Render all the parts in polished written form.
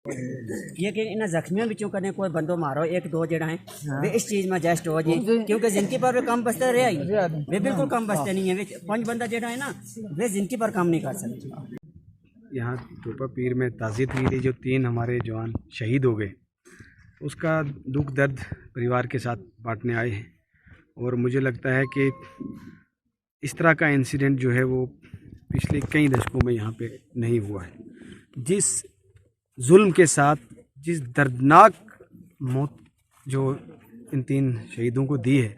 ये कि इन जख्मियों बिचों कने कोई बंदो मारो एक दो जड़ा है वे इस चीज में जस्ट हो जी क्योंकि जिंदगी पर वे कम बसते रहे ही वे बिल्कुल कम बसते नहीं है वे पांच बंदा जड़ा है ना वे जिंदगी पर काम नहीं कर सकते। यहाँ टोपा पीर में ताज़ियत हुई थी जो 3 हमारे जवान शहीद हो गए, उसका दुख दर्द परिवार के साथ बांटने आए हैं। और मुझे लगता है कि इस तरह का इंसिडेंट जो है वो पिछले कई दशकों में यहाँ पे नहीं हुआ है। जिस जुल्म के साथ जिस दर्दनाक मौत जो इन 3 शहीदों को दी है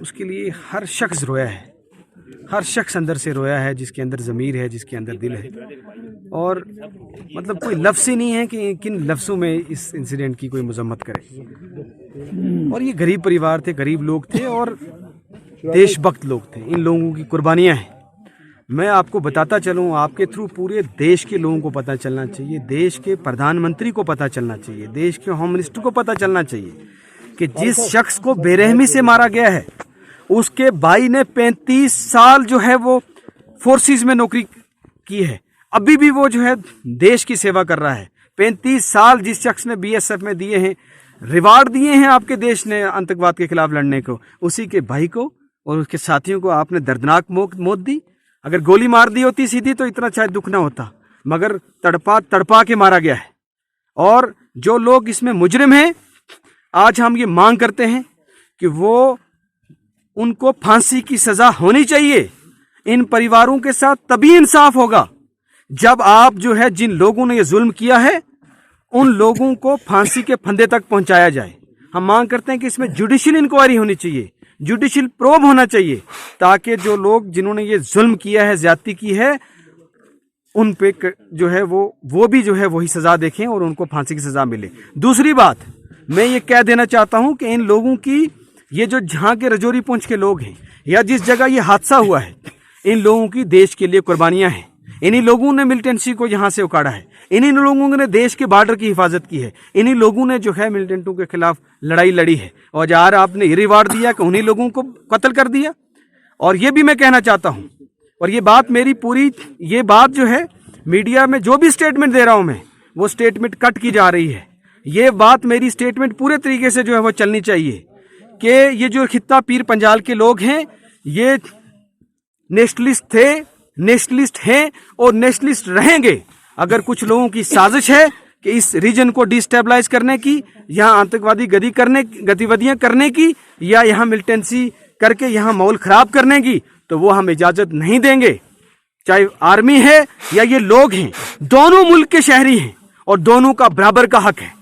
उसके लिए हर शख्स रोया है, हर शख्स अंदर से रोया है, जिसके अंदर ज़मीर है, जिसके अंदर दिल है। और मतलब कोई लफ्ज़ ही नहीं है कि किन लफ्ज़ों में इस इंसिडेंट की कोई मजम्मत करे। और ये गरीब परिवार थे, गरीब लोग थे और देशभक्त लोग थे। इन लोगों की कुर्बानियाँ हैं। मैं आपको बताता चलूँ, आपके थ्रू पूरे देश के लोगों को पता चलना चाहिए, देश के प्रधानमंत्री को पता चलना चाहिए, देश के होम मिनिस्टर को पता चलना चाहिए कि जिस शख्स को बेरहमी से मारा गया है उसके भाई ने 35 साल जो है वो फोर्सेस में नौकरी की है, अभी भी वो जो है देश की सेवा कर रहा है। 35 साल जिस शख्स ने बीएसएफ में दिए हैं, रिवार्ड दिए हैं आपके देश ने आतंकवाद के खिलाफ लड़ने को, उसी के भाई को और उसके साथियों को आपने दर्दनाक मौत दी। अगर गोली मार दी होती सीधी तो इतना शायद दुख ना होता, मगर तड़पा तड़पा के मारा गया है। और जो लोग इसमें मुजरिम हैं, आज हम ये मांग करते हैं कि वो उनको फांसी की सजा होनी चाहिए। इन परिवारों के साथ तभी इंसाफ होगा जब आप जो है जिन लोगों ने ये जुल्म किया है उन लोगों को फांसी के फंदे तक पहुंचाया जाए। हम मांग करते हैं कि इसमें जुडिशियल इंक्वायरी होनी चाहिए, जुडिशियल प्रोब होना चाहिए, ताकि जो लोग जिन्होंने ये जुल्म किया है, ज्यादती की है, उन पे जो है वो भी जो है वही सजा देखें और उनको फांसी की सजा मिले। दूसरी बात मैं ये कह देना चाहता हूं कि इन लोगों की, ये जो जहां के रजौरी पुंछ के लोग हैं या जिस जगह ये हादसा हुआ है, इन लोगों की देश के लिए कुर्बानियां हैं। इन्हीं लोगों ने मिलिटेंसी को यहाँ से उखाड़ा है, इन्हीं लोगों ने देश के बॉर्डर की हिफाजत की है, इन्हीं लोगों ने जो है मिलिटेंटों के खिलाफ लड़ाई लड़ी है। और यार आपने ये रिवार्ड दिया कि उन्हीं लोगों को कत्ल कर दिया। और ये भी मैं कहना चाहता हूँ, और ये बात मेरी पूरी, ये बात जो है मीडिया में जो भी स्टेटमेंट दे रहा हूँ मैं, वो स्टेटमेंट कट की जा रही है। ये बात मेरी स्टेटमेंट पूरे तरीके से जो है वो चलनी चाहिए कि ये जो खित्ता पीर पंजाल के लोग हैं ये नेशनलिस्ट थे, नेशनलिस्ट हैं और नेशनलिस्ट रहेंगे। अगर कुछ लोगों की साजिश है कि इस रीजन को डिस्टेबलाइज करने की, यहाँ आतंकवादी गतिविधियां करने की या यहाँ मिलिटेंसी करके यहाँ माहौल खराब करने की, तो वो हम इजाजत नहीं देंगे। चाहे आर्मी है या ये लोग हैं, दोनों मुल्क के शहरी हैं और दोनों का बराबर का हक है।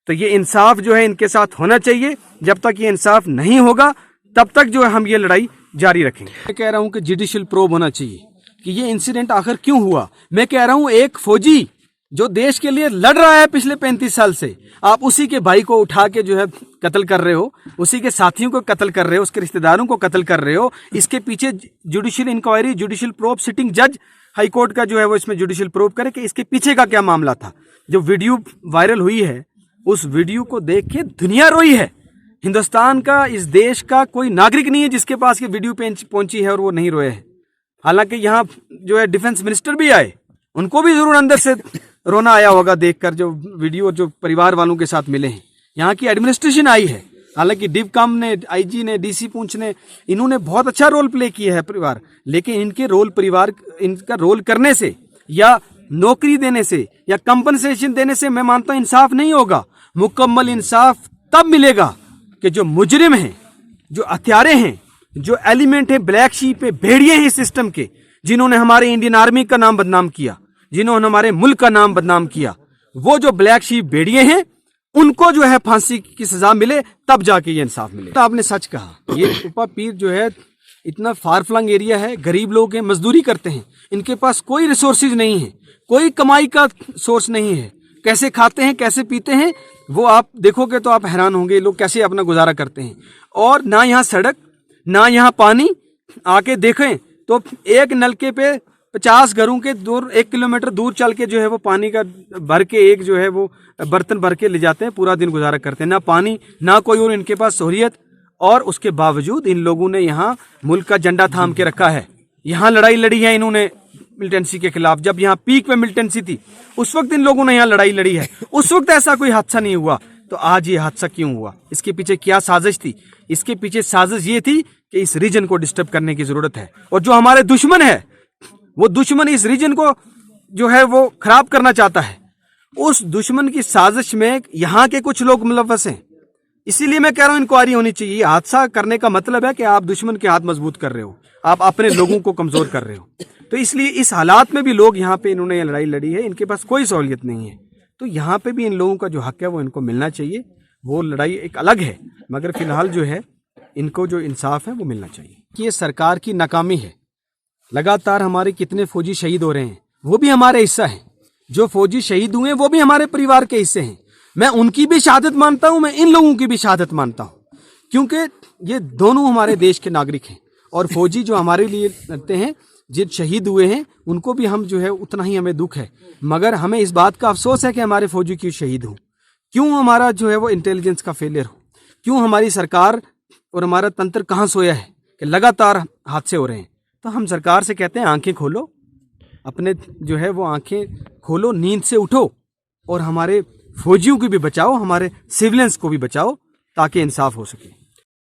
तो ये इंसाफ जो है इनके साथ होना चाहिए। जब तक ये इंसाफ नहीं होगा तब तक जो है हम ये लड़ाई जारी रखेंगे। मैं कह रहा हूं कि जुडिशियल प्रोब होना चाहिए कि ये इंसिडेंट आखिर क्यों हुआ। मैं कह रहा हूं एक फौजी जो देश के लिए लड़ रहा है पिछले 35 साल से, आप उसी के भाई को उठा के जो है कत्ल कर रहे हो, उसी के साथियों को कत्ल कर रहे हो, उसके रिश्तेदारों को कत्ल कर रहे हो। इसके पीछे judicial inquiry, judicial probe, sitting जज हाईकोर्ट का जो है वो इसमें जुडिशियल प्रोब करे कि इसके पीछे का क्या मामला था। जो वीडियो वायरल हुई है उस वीडियो को देख के दुनिया रोई है। हिंदुस्तान का, इस देश का कोई नागरिक नहीं है जिसके पास ये वीडियो पहुंची है और वो नहीं रोए है। हालांकि यहाँ जो है डिफेंस मिनिस्टर भी आए, उनको भी जरूर अंदर से रोना आया होगा देखकर जो वीडियो जो परिवार वालों के साथ मिले हैं। यहाँ की एडमिनिस्ट्रेशन आई है, हालांकि डिवकम ने, आईजी ने, डीसी पुंछ ने, इन्होंने बहुत अच्छा रोल प्ले किया है परिवार, लेकिन इनका रोल करने से या नौकरी देने से या कंपनसेशन देने से मैं मानता हूं इंसाफ नहीं होगा। मुकम्मल इंसाफ तब मिलेगा कि जो मुजरिम हैं, जो हत्यारे हैं, जो एलिमेंट है, ब्लैक शीप है, भेड़िए हैं इस सिस्टम के, जिन्होंने हमारे इंडियन आर्मी का नाम बदनाम किया, जिन्होंने हमारे मुल्क का नाम बदनाम किया, वो जो ब्लैक शीप भेड़िए हैं उनको जो है फांसी की सजा मिले, तब जाके ये इंसाफ मिले। तो आपने सच कहा, ये टोपा पीर जो है इतना फार फ्लंग एरिया है, गरीब लोग हैं, मजदूरी करते हैं, इनके पास कोई रिसोर्सेज नहीं है, कोई कमाई का सोर्स नहीं है। कैसे खाते हैं, कैसे पीते हैं, वो आप देखोगे तो आप हैरान होंगे लोग कैसे अपना गुजारा करते हैं। और ना यहाँ सड़क, ना यहाँ पानी। आके देखें तो एक नलके पे 50 घरों के दूर, 1 किलोमीटर दूर चल के जो है वो पानी का भर के एक जो है वो बर्तन भर के ले जाते हैं, पूरा दिन गुजारा करते हैं। ना पानी, ना कोई और इनके पास सहूलियत, और उसके बावजूद इन लोगों ने यहाँ मुल्क का झंडा थाम के रखा है। यहाँ लड़ाई लड़ी है इन्होंने मिलिटेंसी के खिलाफ, जब यहाँ पीक में मिलिटेंसी थी, उस वक्त इन लोगों ने यहाँ लड़ाई लड़ी है। उस वक्त ऐसा कोई हादसा नहीं हुआ, तो आज ये हादसा क्यों हुआ? इसके पीछे क्या साजिश थी? इसके पीछे साजिश ये थी कि इस रीजन को डिस्टर्ब करने की जरूरत है, और जो हमारे दुश्मन है वो दुश्मन इस रीजन को जो है वो खराब करना चाहता है। उस दुश्मन की साजिश में यहाँ के कुछ लोग मुलव्वस हैं। इसीलिए मैं कह रहा हूँ इंक्वायरी होनी चाहिए। हादसा करने का मतलब है कि आप दुश्मन के हाथ मजबूत कर रहे हो, आप अपने लोगों को कमजोर कर रहे हो। तो इसलिए इस हालात में भी लोग यहाँ पे, इन्होंने ये लड़ाई लड़ी है, इनके पास कोई सहूलियत नहीं है, तो यहाँ पे भी इन लोगों का जो हक है वो इनको मिलना चाहिए। वो लड़ाई एक अलग है, मगर फिलहाल जो है इनको जो इंसाफ है वो मिलना चाहिए। कि ये सरकार की नाकामी है। लगातार हमारे कितने फौजी शहीद हो रहे हैं, वो भी हमारे हिस्सा है। जो फौजी शहीद हुए वो भी हमारे परिवार के हिस्से हैं। मैं उनकी भी शहादत मानता हूं, मैं इन लोगों की भी शहादत मानता हूं, क्योंकि ये दोनों हमारे देश के नागरिक हैं। और फौजी जो हमारे लिए लड़ते हैं, जिन शहीद हुए हैं, उनको भी हम जो है उतना ही हमें दुख है। मगर हमें इस बात का अफसोस है कि हमारे फौजी क्यों शहीद हों, क्यों हमारा जो है वो इंटेलिजेंस का फेलियर हो, क्यों हमारी सरकार और हमारा तंत्र कहाँ सोया है कि लगातार हादसे हो रहे हैं। तो हम सरकार से कहते हैं आंखें खोलो, अपने जो है वो आंखें खोलो, नींद से उठो और हमारे फौजियों को भी बचाओ, हमारे सिविलियंस को भी बचाओ, ताकि इंसाफ हो सके।